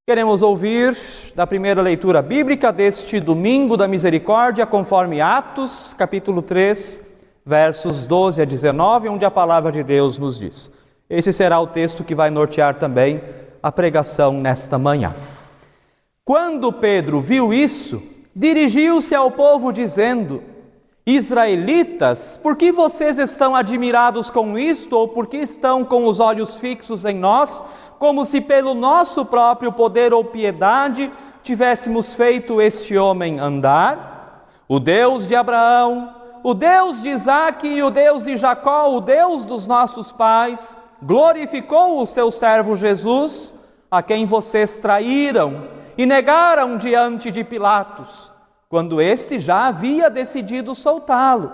Queremos ouvir da primeira leitura bíblica deste domingo da misericórdia, conforme Atos, capítulo 3, versos 12 a 19, onde a palavra de Deus nos diz. Esse será o texto que vai nortear também a pregação nesta manhã. Quando Pedro viu isso, dirigiu-se ao povo dizendo: Israelitas, por que vocês estão admirados com isto, ou por que estão com os olhos fixos em nós, como se pelo nosso próprio poder ou piedade tivéssemos feito este homem andar? O Deus de Abraão, o Deus de Isaque e o Deus de Jacó, o Deus dos nossos pais, glorificou o seu servo Jesus, a quem vocês traíram e negaram diante de Pilatos, quando este já havia decidido soltá-lo.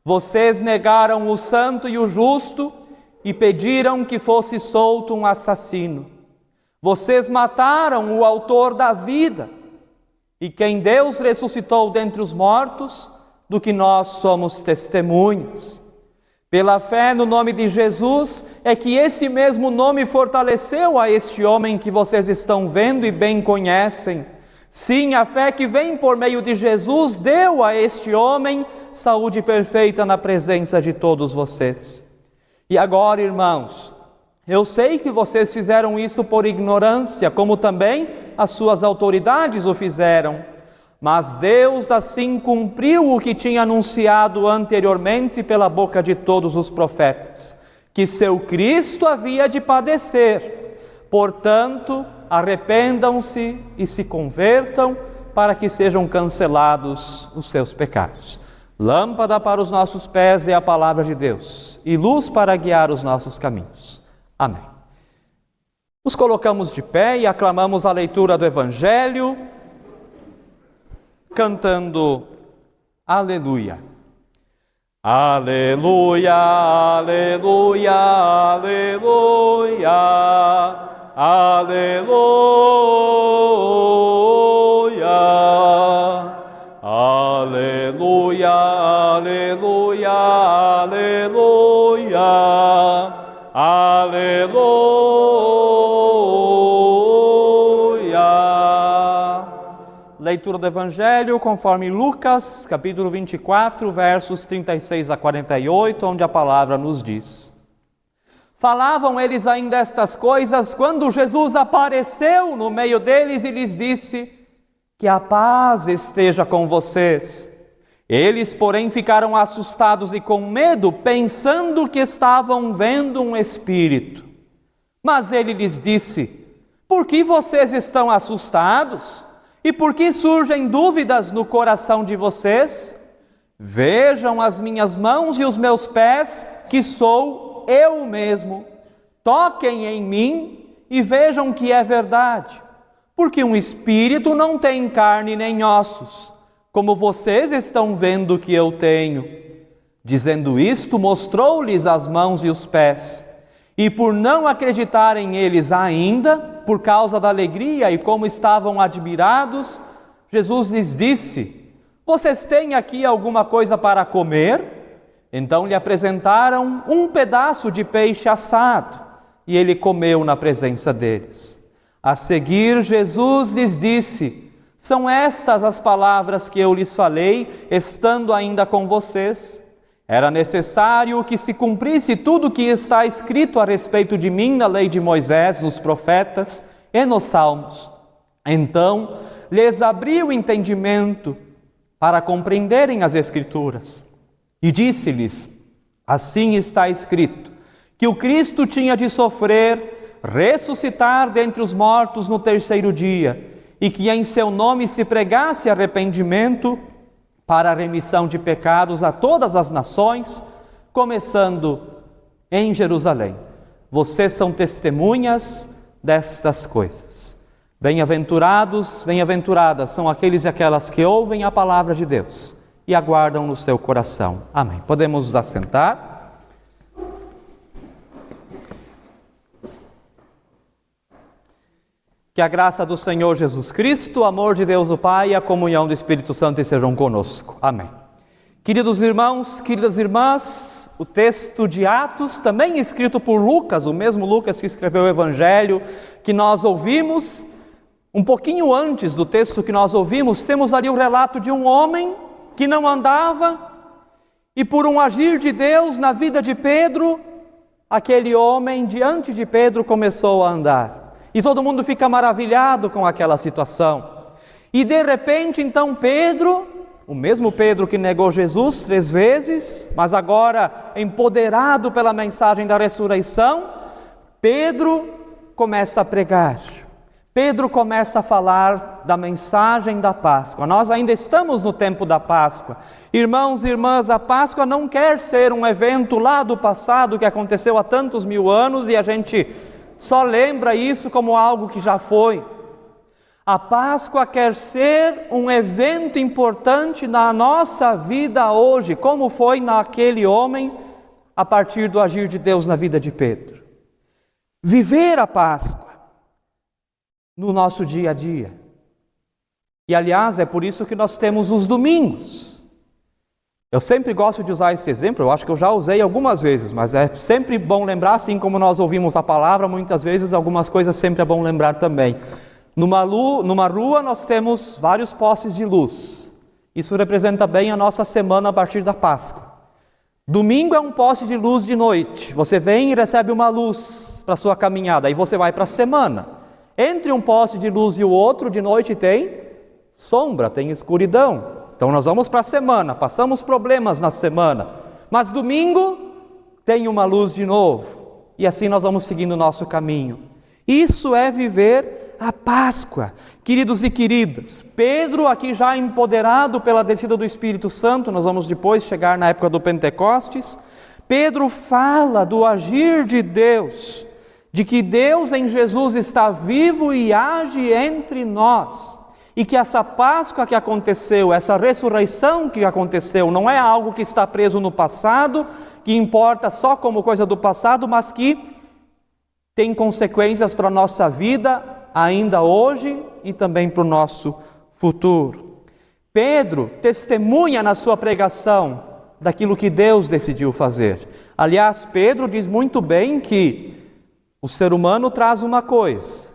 Vocês negaram o santo e o justo e pediram que fosse solto um assassino. Vocês mataram o autor da vida, e quem Deus ressuscitou dentre os mortos, do que nós somos testemunhas. Pela fé no nome de Jesus, é que esse mesmo nome fortaleceu a este homem que vocês estão vendo e bem conhecem. Sim, a fé que vem por meio de Jesus deu a este homem saúde perfeita na presença de todos vocês. E agora, irmãos, eu sei que vocês fizeram isso por ignorância, como também as suas autoridades o fizeram. Mas Deus assim cumpriu o que tinha anunciado anteriormente pela boca de todos os profetas, que seu Cristo havia de padecer. Portanto, arrependam-se e se convertam para que sejam cancelados os seus pecados. Lâmpada para os nossos pés é a palavra de Deus, e luz para guiar os nossos caminhos. Amém. Nos colocamos de pé e aclamamos a leitura do Evangelho, cantando Aleluia. Aleluia, aleluia, aleluia, aleluia, aleluia, aleluia, aleluia, aleluia. Leitura do Evangelho conforme Lucas, capítulo 24, versos 36 a 48, onde a palavra nos diz: Falavam eles ainda estas coisas quando Jesus apareceu no meio deles e lhes disse: Que a paz esteja com vocês. Eles, porém, ficaram assustados e com medo, pensando que estavam vendo um espírito. Mas ele lhes disse: Por que vocês estão assustados? E por que surgem dúvidas no coração de vocês? Vejam as minhas mãos e os meus pés, que sou eu mesmo. Toquem em mim e vejam que é verdade. Porque um espírito não tem carne nem ossos, como vocês estão vendo que eu tenho. Dizendo isto, mostrou-lhes as mãos e os pés. E por não acreditarem eles ainda, por causa da alegria e como estavam admirados, Jesus lhes disse: Vocês têm aqui alguma coisa para comer? Então lhe apresentaram um pedaço de peixe assado, e ele comeu na presença deles. A seguir, Jesus lhes disse: São estas as palavras que eu lhes falei, estando ainda com vocês. Era necessário que se cumprisse tudo o que está escrito a respeito de mim na lei de Moisés, nos profetas e nos salmos. Então, lhes abriu o entendimento para compreenderem as Escrituras. E disse-lhes: Assim está escrito, que o Cristo tinha de sofrer, ressuscitar dentre os mortos no terceiro dia, e que em seu nome se pregasse arrependimento para a remissão de pecados a todas as nações, começando em Jerusalém. Vocês são testemunhas destas coisas. Bem-aventurados, bem-aventuradas são aqueles e aquelas que ouvem a palavra de Deus e aguardam no seu coração. Amém. Podemos nos assentar. Que a graça do Senhor Jesus Cristo, o amor de Deus o Pai e a comunhão do Espírito Santo estejam conosco. Amém. Queridos irmãos, queridas irmãs, o texto de Atos, também escrito por Lucas, o mesmo Lucas que escreveu o Evangelho que nós ouvimos, Um pouquinho antes do texto que nós ouvimos, temos ali o relato de um homem que não andava, e por um agir de Deus na vida de Pedro, aquele homem diante de Pedro começou a andar. E todo mundo fica maravilhado com aquela situação. E de repente, então, Pedro, o mesmo Pedro que negou Jesus 3 vezes, mas agora empoderado pela mensagem da ressurreição, Pedro começa a pregar. Pedro começa a falar da mensagem da Páscoa. Nós ainda estamos no tempo da Páscoa. Irmãos e irmãs, a Páscoa não quer ser um evento lá do passado que aconteceu há tantos mil anos e a gente só lembra isso como algo que já foi. A Páscoa quer ser um evento importante na nossa vida hoje, como foi naquele homem a partir do agir de Deus na vida de Pedro. Viver a Páscoa no nosso dia a dia. E aliás, é por isso que nós temos os domingos. Eu sempre gosto de usar esse exemplo, eu acho que eu já usei algumas vezes, mas é sempre bom lembrar, assim como nós ouvimos a palavra, muitas vezes algumas coisas sempre é bom lembrar também. Numa rua nós temos vários postes de luz. Isso representa bem a nossa semana a partir da Páscoa. Domingo é um poste de luz de noite. Você vem e recebe uma luz para a sua caminhada, aí você vai para a semana. Entre um poste de luz e o outro, de noite tem sombra, tem escuridão. Então nós vamos para a semana, passamos problemas na semana. Mas domingo tem uma luz de novo. E assim nós vamos seguindo o nosso caminho. Isso é viver a Páscoa. Queridos e queridas, Pedro aqui já empoderado pela descida do Espírito Santo, nós vamos depois chegar na época do Pentecostes. Pedro fala do agir de Deus, de que Deus em Jesus está vivo e age entre nós, e que essa Páscoa que aconteceu, essa ressurreição que aconteceu, não é algo que está preso no passado, que importa só como coisa do passado, mas que tem consequências para a nossa vida ainda hoje e também para o nosso futuro. Pedro testemunha na sua pregação daquilo que Deus decidiu fazer. Aliás, Pedro diz muito bem que o ser humano traz uma coisa,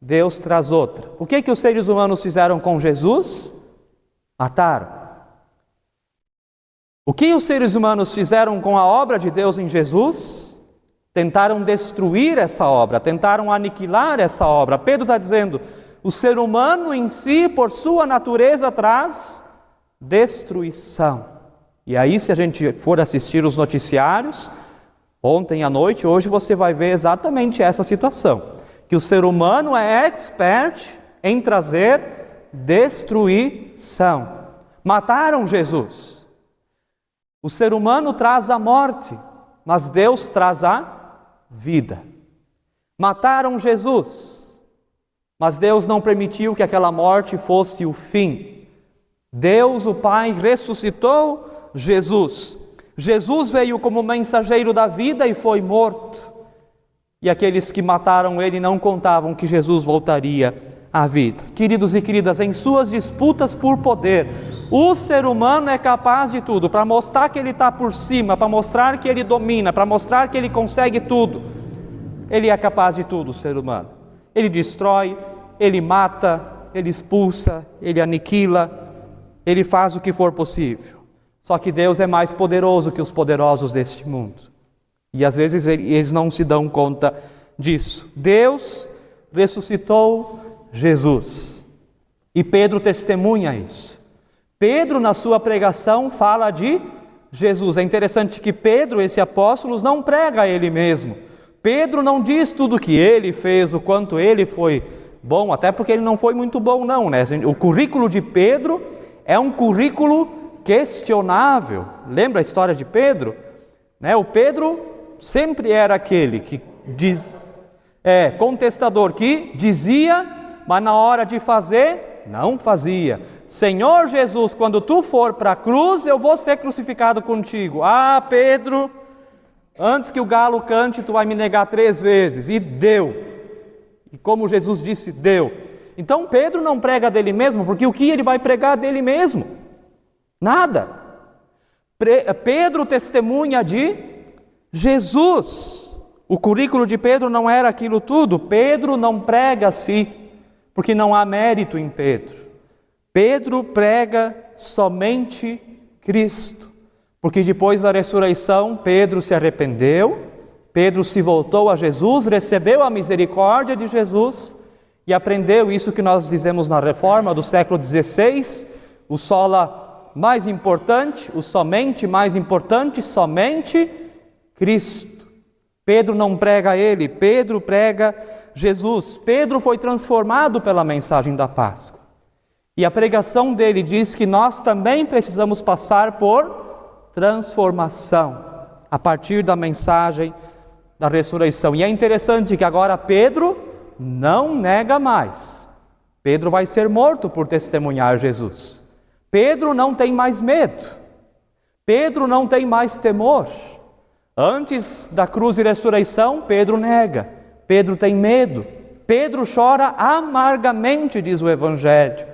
Deus traz outra. O que os seres humanos fizeram com Jesus? Mataram. O que os seres humanos fizeram com a obra de Deus em Jesus? Tentaram destruir essa obra, tentaram aniquilar essa obra. Pedro está dizendo, o ser humano em si, por sua natureza, traz destruição. E aí, se a gente for assistir os noticiários, ontem à noite, hoje você vai ver exatamente essa situação, que o ser humano é expert em trazer destruição. Mataram Jesus. O ser humano traz a morte, mas Deus traz a vida. Mataram Jesus, mas Deus não permitiu que aquela morte fosse o fim. Deus, o Pai, ressuscitou Jesus. Jesus veio como mensageiro da vida e foi morto. E aqueles que mataram ele não contavam que Jesus voltaria à vida. Queridos e queridas, em suas disputas por poder, o ser humano é capaz de tudo, para mostrar que ele está por cima, para mostrar que ele domina, para mostrar que ele consegue tudo. Ele é capaz de tudo, o ser humano. Ele destrói, ele mata, ele expulsa, ele aniquila, ele faz o que for possível. Só que Deus é mais poderoso que os poderosos deste mundo. E às vezes eles não se dão conta disso. Deus ressuscitou Jesus. E Pedro testemunha isso. Pedro, na sua pregação, fala de Jesus. É interessante que Pedro, esse apóstolo, não prega a ele mesmo. Pedro não diz tudo o que ele fez, o quanto ele foi bom, até porque ele não foi muito bom não, né? O currículo de Pedro é um currículo questionável. Lembra a história de Pedro? Né? O Pedro sempre era aquele que contestador, que dizia, mas na hora de fazer, não fazia. Senhor Jesus, quando tu for para a cruz, eu vou ser crucificado contigo. Ah, Pedro, antes que o galo cante, tu vai me negar 3 vezes. E deu. E como Jesus disse, deu. Então Pedro não prega dele mesmo, porque o que ele vai pregar dele mesmo? Nada. Pedro testemunha de Jesus. O currículo de Pedro não era aquilo tudo. Pedro não prega a si, porque não há mérito em Pedro. Pedro prega somente Cristo, porque depois da ressurreição, Pedro se arrependeu, Pedro se voltou a Jesus, recebeu a misericórdia de Jesus e aprendeu isso que nós dizemos na Reforma do século XVI, o sola mais importante, o somente mais importante, somente Cristo. Pedro não prega ele, Pedro prega Jesus. Pedro foi transformado pela mensagem da Páscoa. E a pregação dele diz que nós também precisamos passar por transformação, a partir da mensagem da ressurreição. E é interessante que agora Pedro não nega mais. Pedro vai ser morto por testemunhar Jesus. Pedro não tem mais medo. Pedro não tem mais temor. Antes da cruz e ressurreição, Pedro nega. Pedro tem medo. Pedro chora amargamente, diz o Evangelho.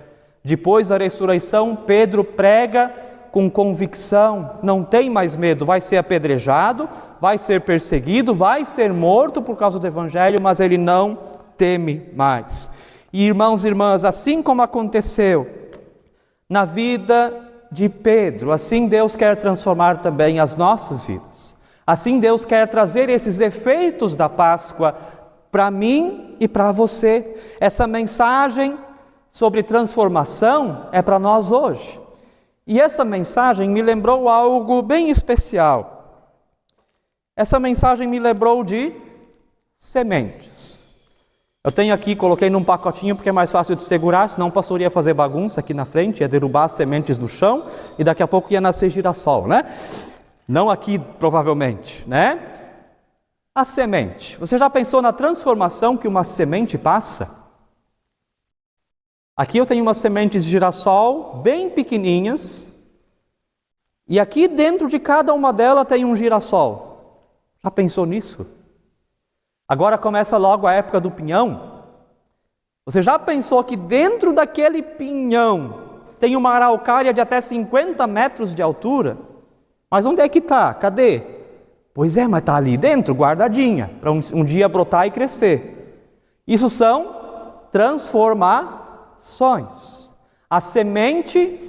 Depois da ressurreição, Pedro prega com convicção, não tem mais medo, vai ser apedrejado, vai ser perseguido, vai ser morto por causa do Evangelho, mas ele não teme mais. E irmãos e irmãs, assim como aconteceu na vida de Pedro, assim Deus quer transformar também as nossas vidas. Assim Deus quer trazer esses efeitos da Páscoa para mim e para você. Essa mensagem sobre transformação é para nós hoje. E essa mensagem me lembrou algo bem especial. Essa mensagem me lembrou de sementes. Eu tenho aqui, coloquei num pacotinho porque é mais fácil de segurar, senão o pastor ia fazer bagunça aqui na frente, ia derrubar as sementes no chão e daqui a pouco ia nascer girassol, né? Não aqui, provavelmente, né? A semente. Você já pensou na transformação que uma semente passa? Aqui eu tenho umas sementes de girassol bem pequenininhas e aqui dentro de cada uma delas tem um girassol. Já pensou nisso? Agora começa logo a época do pinhão. Você já pensou que dentro daquele pinhão tem uma araucária de até 50 metros de altura? Mas onde é que está? Cadê? Pois é, mas está ali dentro, guardadinha, para um dia brotar e crescer. Isso são transformações. A semente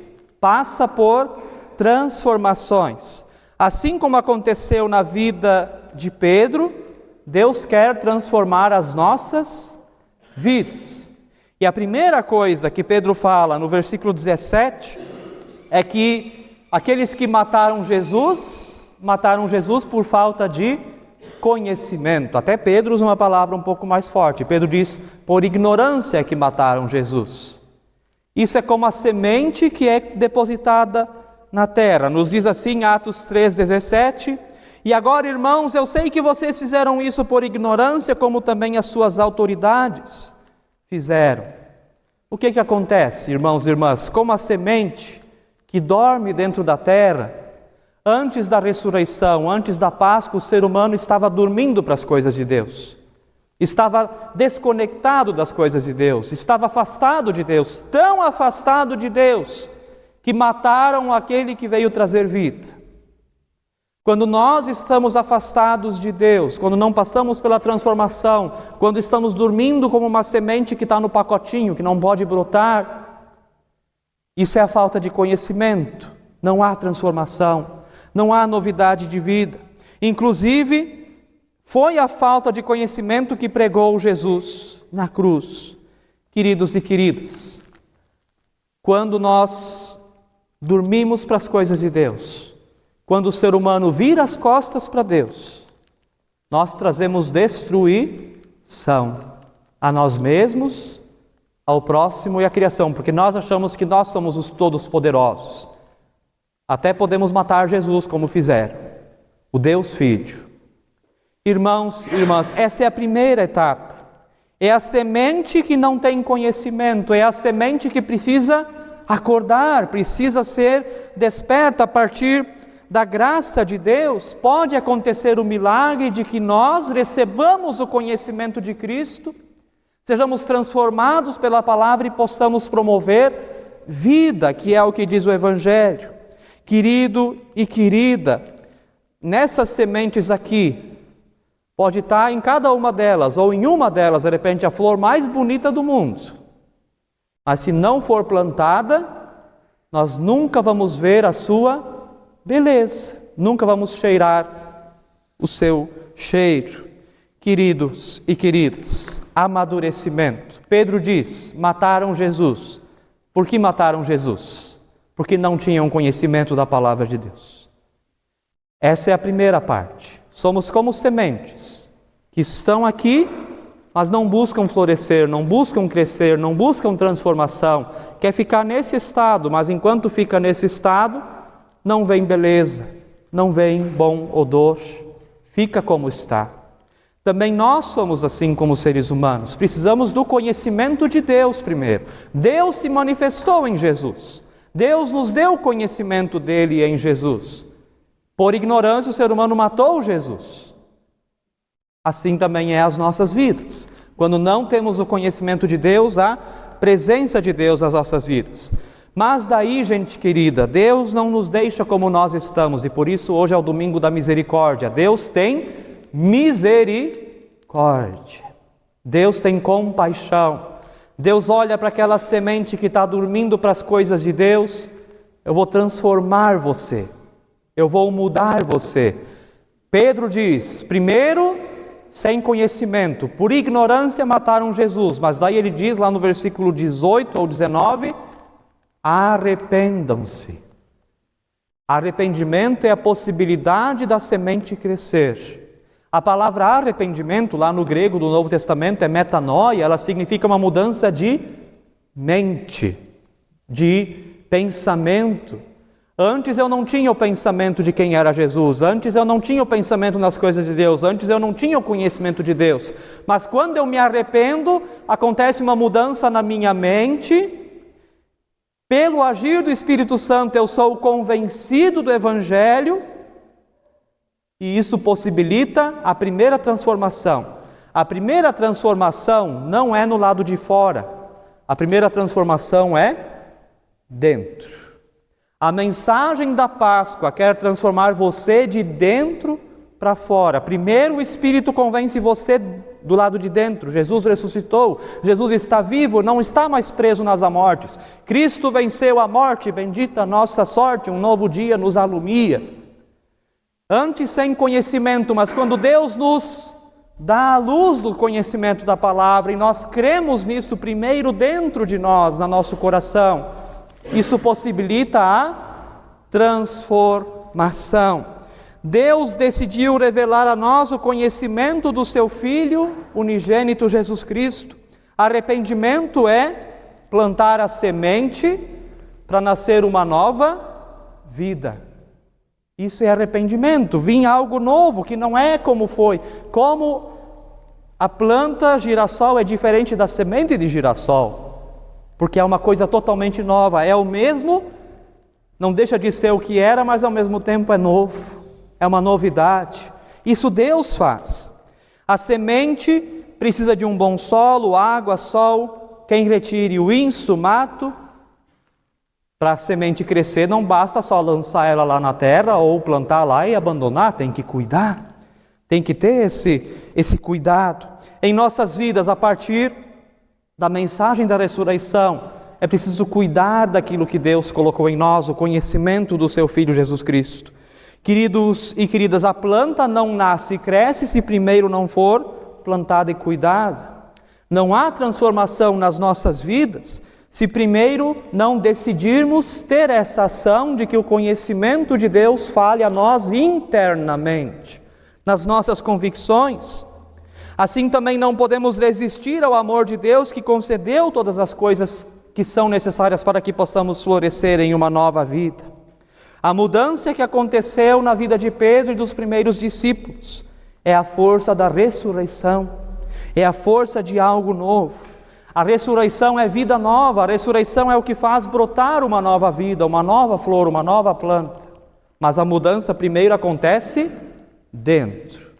passa por transformações. Assim como aconteceu na vida de Pedro, Deus quer transformar as nossas vidas. E a primeira coisa que Pedro fala no versículo 17 é que aqueles que mataram Jesus por falta de conhecimento. Até Pedro usa uma palavra um pouco mais forte. Pedro diz, por ignorância é que mataram Jesus. Isso é como a semente que é depositada na terra. Nos diz assim, Atos 3,17. E agora, irmãos, eu sei que vocês fizeram isso por ignorância, como também as suas autoridades fizeram. O que acontece, irmãos e irmãs? Como a semente que dorme dentro da terra, antes da ressurreição, antes da Páscoa, o ser humano estava dormindo para as coisas de Deus. Estava desconectado das coisas de Deus, estava afastado de Deus, tão afastado de Deus, que mataram aquele que veio trazer vida. Quando nós estamos afastados de Deus, quando não passamos pela transformação, quando estamos dormindo como uma semente que está no pacotinho, que não pode brotar, isso é a falta de conhecimento, não há transformação, não há novidade de vida. Inclusive, foi a falta de conhecimento que pregou Jesus na cruz. Queridos e queridas, quando nós dormimos para as coisas de Deus, quando o ser humano vira as costas para Deus, nós trazemos destruição a nós mesmos, ao próximo e à criação, porque nós achamos que nós somos os todos poderosos. Até podemos matar Jesus como fizeram, o Deus Filho. Irmãos e irmãs, essa é a primeira etapa. É a semente que não tem conhecimento, é a semente que precisa acordar, precisa ser desperta. A partir da graça de Deus, pode acontecer o milagre de que nós recebamos o conhecimento de Cristo, sejamos transformados pela palavra e possamos promover vida, que é o que diz o Evangelho. Querido e querida, nessas sementes aqui, pode estar em cada uma delas, ou em uma delas, de repente, a flor mais bonita do mundo. Mas se não for plantada, nós nunca vamos ver a sua beleza, nunca vamos cheirar o seu cheiro. Queridos e queridas, amadurecimento. Pedro diz: mataram Jesus. Por que mataram Jesus? Porque não tinham conhecimento da palavra de Deus. Essa é a primeira parte. Somos como sementes que estão aqui, mas não buscam florescer, não buscam crescer, não buscam transformação. Quer ficar nesse estado, mas enquanto fica nesse estado, não vem beleza, não vem bom odor, fica como está. Também nós somos assim como seres humanos, precisamos do conhecimento de Deus primeiro. Deus se manifestou em Jesus, Deus nos deu o conhecimento dele em Jesus. Por ignorância o ser humano matou Jesus. Assim também é as nossas vidas. Quando não temos o conhecimento de Deus, a presença de Deus nas nossas vidas. Mas daí, gente querida, Deus não nos deixa como nós estamos, e por isso hoje é o domingo da misericórdia. Deus tem misericórdia. Deus tem compaixão. Deus olha para aquela semente que está dormindo para as coisas de Deus. Eu vou transformar você. Eu vou mudar você. Pedro diz, primeiro, sem conhecimento, por ignorância mataram Jesus. Mas daí ele diz lá no versículo 18 ou 19, arrependam-se. Arrependimento é a possibilidade da semente crescer. A palavra arrependimento, lá no grego do Novo Testamento, é metanoia, ela significa uma mudança de mente, de pensamento. Antes eu não tinha o pensamento de quem era Jesus, antes eu não tinha o pensamento nas coisas de Deus, antes eu não tinha o conhecimento de Deus. Mas quando eu me arrependo, acontece uma mudança na minha mente. Pelo agir do Espírito Santo, eu sou convencido do Evangelho, e isso possibilita a primeira transformação. A primeira transformação não é no lado de fora, a primeira transformação é dentro. A mensagem da Páscoa quer transformar você de dentro para fora. Primeiro o Espírito convence você do lado de dentro. Jesus ressuscitou, Jesus está vivo, não está mais preso nas mortes. Cristo venceu a morte, bendita a nossa sorte, um novo dia nos alumia. Antes sem conhecimento, mas quando Deus nos dá a luz do conhecimento da palavra e nós cremos nisso primeiro dentro de nós, no nosso coração, isso possibilita a transformação. Deus decidiu revelar a nós o conhecimento do seu Filho unigênito Jesus Cristo. Arrependimento é plantar a semente para nascer uma nova vida. Isso é arrependimento, vir algo novo que não é como foi. Como a planta girassol é diferente da semente de girassol, porque é uma coisa totalmente nova, é o mesmo, não deixa de ser o que era, mas ao mesmo tempo é novo, é uma novidade. Isso Deus faz. A semente precisa de um bom solo, água, sol, quem retire o insumato. Para a semente crescer não basta só lançar ela lá na terra ou plantar lá e abandonar, tem que cuidar, tem que ter esse cuidado. Em nossas vidas, a partir da mensagem da ressurreição, é preciso cuidar daquilo que Deus colocou em nós, o conhecimento do seu Filho Jesus Cristo. Queridos e queridas, a planta não nasce e cresce se primeiro não for plantada e cuidada. Não há transformação nas nossas vidas se primeiro não decidirmos ter essa ação de que o conhecimento de Deus fale a nós internamente, nas nossas convicções. Assim também não podemos resistir ao amor de Deus que concedeu todas as coisas que são necessárias para que possamos florescer em uma nova vida. A mudança que aconteceu na vida de Pedro e dos primeiros discípulos é a força da ressurreição, é a força de algo novo. A ressurreição é vida nova, a ressurreição é o que faz brotar uma nova vida, uma nova flor, uma nova planta. Mas a mudança primeiro acontece dentro,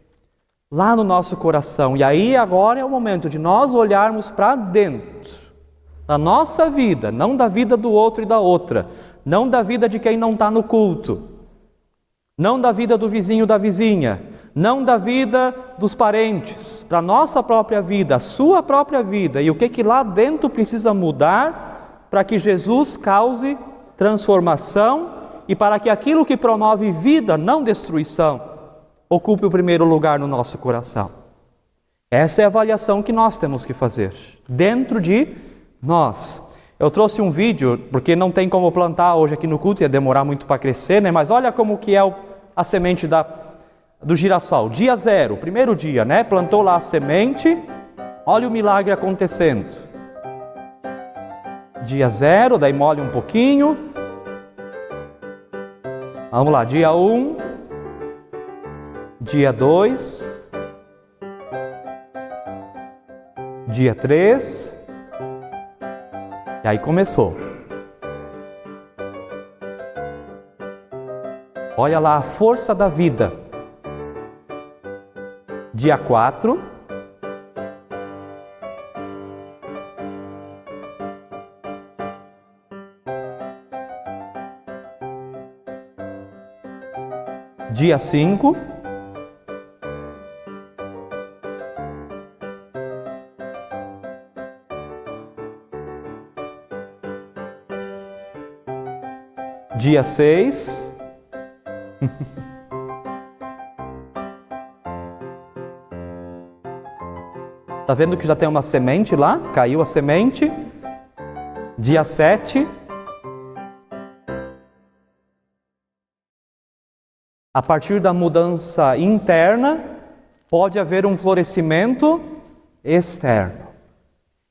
lá no nosso coração. E aí agora é o momento de nós olharmos para dentro, da nossa vida, não da vida do outro e da outra, não da vida de quem não está no culto, não da vida do vizinho da vizinha, não da vida dos parentes, para a nossa própria vida, a sua própria vida, e o que lá dentro precisa mudar para que Jesus cause transformação e para que aquilo que promove vida, não destruição, ocupe o primeiro lugar no nosso coração. Essa é a avaliação que nós temos que fazer, dentro de nós. Eu trouxe um vídeo, porque não tem como plantar hoje aqui no culto, ia demorar muito para crescer, né? Mas olha como que é a semente do girassol. Dia 0, primeiro dia, né? Plantou lá a semente, olha o milagre acontecendo. Dia 0, daí molha um pouquinho. Vamos lá, dia 1, dia 2, dia 3, e aí começou. Olha lá a força da vida. Dia 4, dia 5, dia 6, tá vendo que já tem uma semente lá? Caiu a semente. Dia 7, a partir da mudança interna, pode haver um florescimento externo.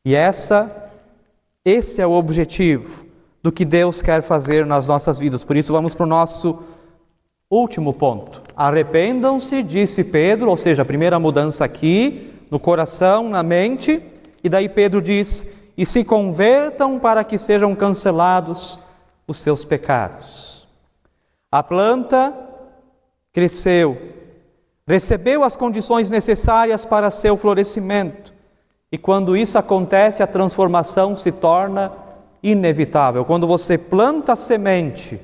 E esse é o objetivo do que Deus quer fazer nas nossas vidas. Por isso vamos para o nosso último ponto. Arrependam-se, disse Pedro, ou seja, a primeira mudança aqui, no coração, na mente, e daí Pedro diz, e se convertam para que sejam cancelados os seus pecados. A planta cresceu, recebeu as condições necessárias para seu florescimento, e quando isso acontece, a transformação se torna inevitável. Quando você planta a semente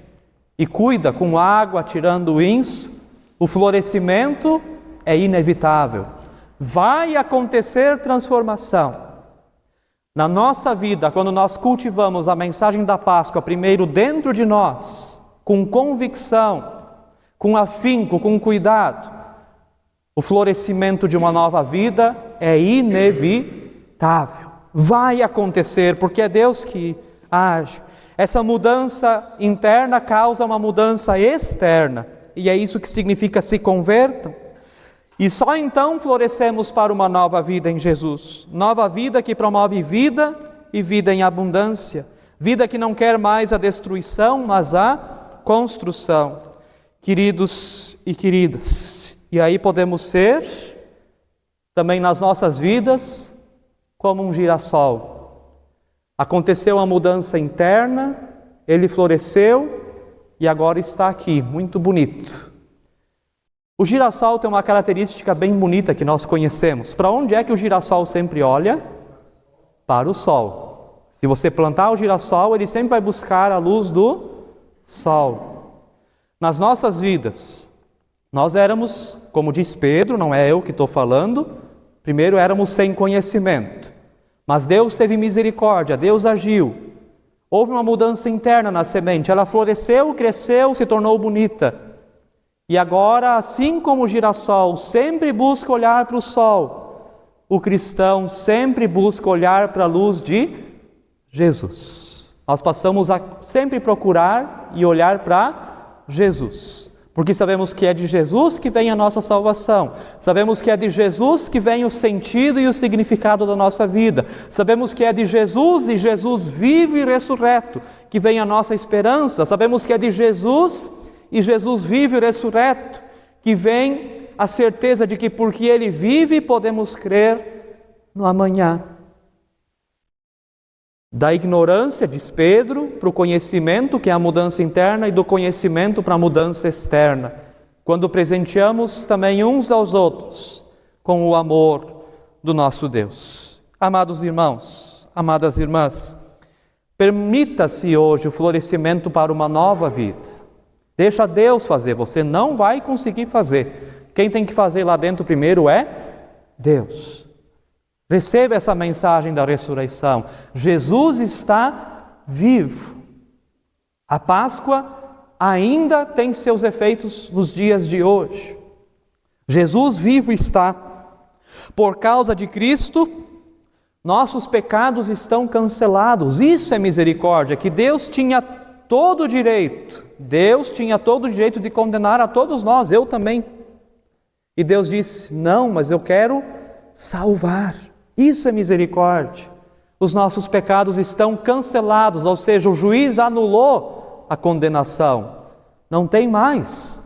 e cuida com água, tirando o inso, o florescimento é inevitável. Vai acontecer transformação. Na nossa vida, quando nós cultivamos a mensagem da Páscoa, primeiro dentro de nós, com convicção, com afinco, com cuidado, o florescimento de uma nova vida é inevitável. Vai acontecer, porque é Deus que age. Essa mudança interna causa uma mudança externa, e é isso que significa se convertam. E só então florescemos para uma nova vida em Jesus. Nova vida que promove vida e vida em abundância. Vida que não quer mais a destruição, mas a construção. Queridos e queridas, e aí podemos ser, também nas nossas vidas, como um girassol. Aconteceu uma mudança interna, ele floresceu e agora está aqui, muito bonito. O girassol tem uma característica bem bonita que nós conhecemos. Para onde é que o girassol sempre olha? Para o sol. Se você plantar o girassol, ele sempre vai buscar a luz do sol. Nas nossas vidas, nós éramos, como diz Pedro, não é eu que estou falando, primeiro éramos sem conhecimento. Mas Deus teve misericórdia, Deus agiu. Houve uma mudança interna na semente, ela floresceu, cresceu, se tornou bonita. E agora, assim como o girassol sempre busca olhar para o sol, o cristão sempre busca olhar para a luz de Jesus. Nós passamos a sempre procurar e olhar para Jesus, porque sabemos que é de Jesus que vem a nossa salvação, sabemos que é de Jesus que vem o sentido e o significado da nossa vida, sabemos que é de Jesus e Jesus vivo e ressurreto que vem a nossa esperança, sabemos que é de Jesus e Jesus vive e ressurreto, que vem a certeza de que porque Ele vive, podemos crer no amanhã. Da ignorância, diz Pedro, para o conhecimento, que é a mudança interna, e do conhecimento para a mudança externa. Quando presenteamos também uns aos outros com o amor do nosso Deus. Amados irmãos, amadas irmãs, permita-se hoje o florescimento para uma nova vida. Deixa Deus fazer, você não vai conseguir fazer. Quem tem que fazer lá dentro primeiro é Deus. Receba essa mensagem da ressurreição. Jesus está vivo. A Páscoa ainda tem seus efeitos nos dias de hoje. Jesus vivo está. Por causa de Cristo, nossos pecados estão cancelados. Isso é misericórdia, que Deus tinha todo o direito. Deus tinha todo o direito de condenar a todos nós, eu também. E Deus disse: não, mas eu quero salvar. Isso é misericórdia. Os nossos pecados estão cancelados, ou seja, o juiz anulou a condenação. Não tem mais.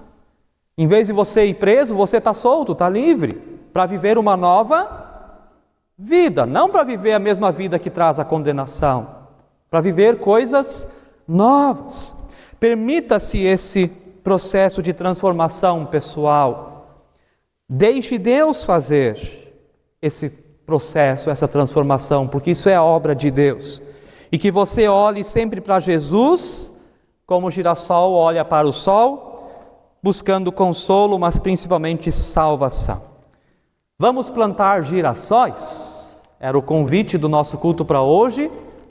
Em vez de você ir preso, você está solto, está livre, para viver uma nova vida. Não para viver a mesma vida que traz a condenação, para viver coisas novas. Permita-se esse processo de transformação pessoal. Deixe Deus fazer esse processo, essa transformação, porque isso é a obra de Deus. E que você olhe sempre para Jesus, como o girassol olha para o sol, buscando consolo, mas principalmente salvação. Vamos plantar girassóis? Era o convite do nosso culto para hoje.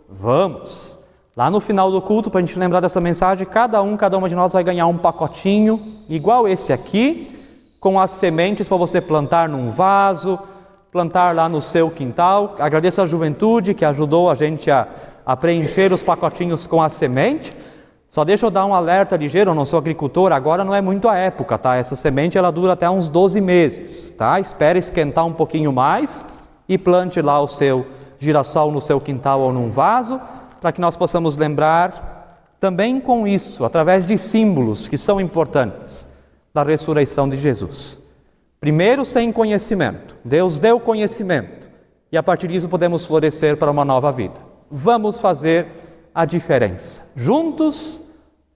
Vamos! Lá no final do culto, para a gente lembrar dessa mensagem, cada uma de nós vai ganhar um pacotinho, igual esse aqui, com as sementes para você plantar num vaso, plantar lá no seu quintal. Agradeço a juventude que ajudou a gente a preencher os pacotinhos com a semente. Só deixa eu dar um alerta ligeiro, eu não sou agricultor, agora não é muito a época, tá? Essa semente ela dura até uns 12 meses, tá? Espere esquentar um pouquinho mais e plante lá o seu girassol no seu quintal ou num vaso, para que nós possamos lembrar também com isso, através de símbolos que são importantes, da ressurreição de Jesus. Primeiro, sem conhecimento. Deus deu conhecimento e a partir disso podemos florescer para uma nova vida. Vamos fazer a diferença. Juntos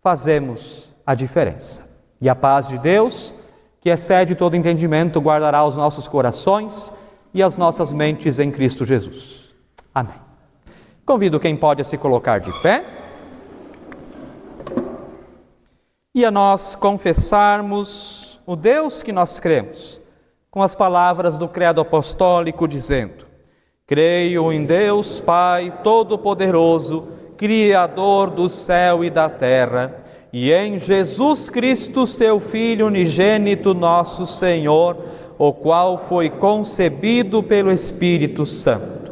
fazemos a diferença. E a paz de Deus, que excede todo entendimento, guardará os nossos corações e as nossas mentes em Cristo Jesus. Amém. Convido quem pode a se colocar de pé e a nós confessarmos o Deus que nós cremos, com as palavras do credo apostólico, dizendo: creio em Deus Pai Todo-Poderoso, Criador do céu e da terra, e em Jesus Cristo, seu Filho unigênito, nosso Senhor, o qual foi concebido pelo Espírito Santo.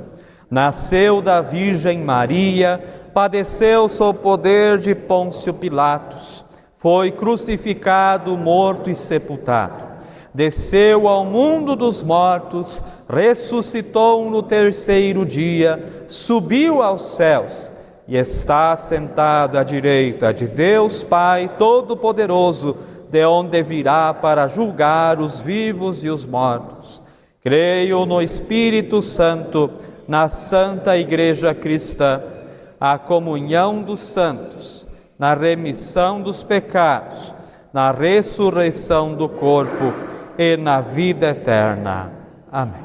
Nasceu da Virgem Maria, padeceu sob o poder de Pôncio Pilatos, foi crucificado, morto e sepultado. Desceu ao mundo dos mortos, ressuscitou no terceiro dia, subiu aos céus e está sentado à direita de Deus Pai Todo-Poderoso, de onde virá para julgar os vivos e os mortos. Creio no Espírito Santo, na Santa Igreja Cristã, a comunhão dos santos, na remissão dos pecados, na ressurreição do corpo e na vida eterna. Amém.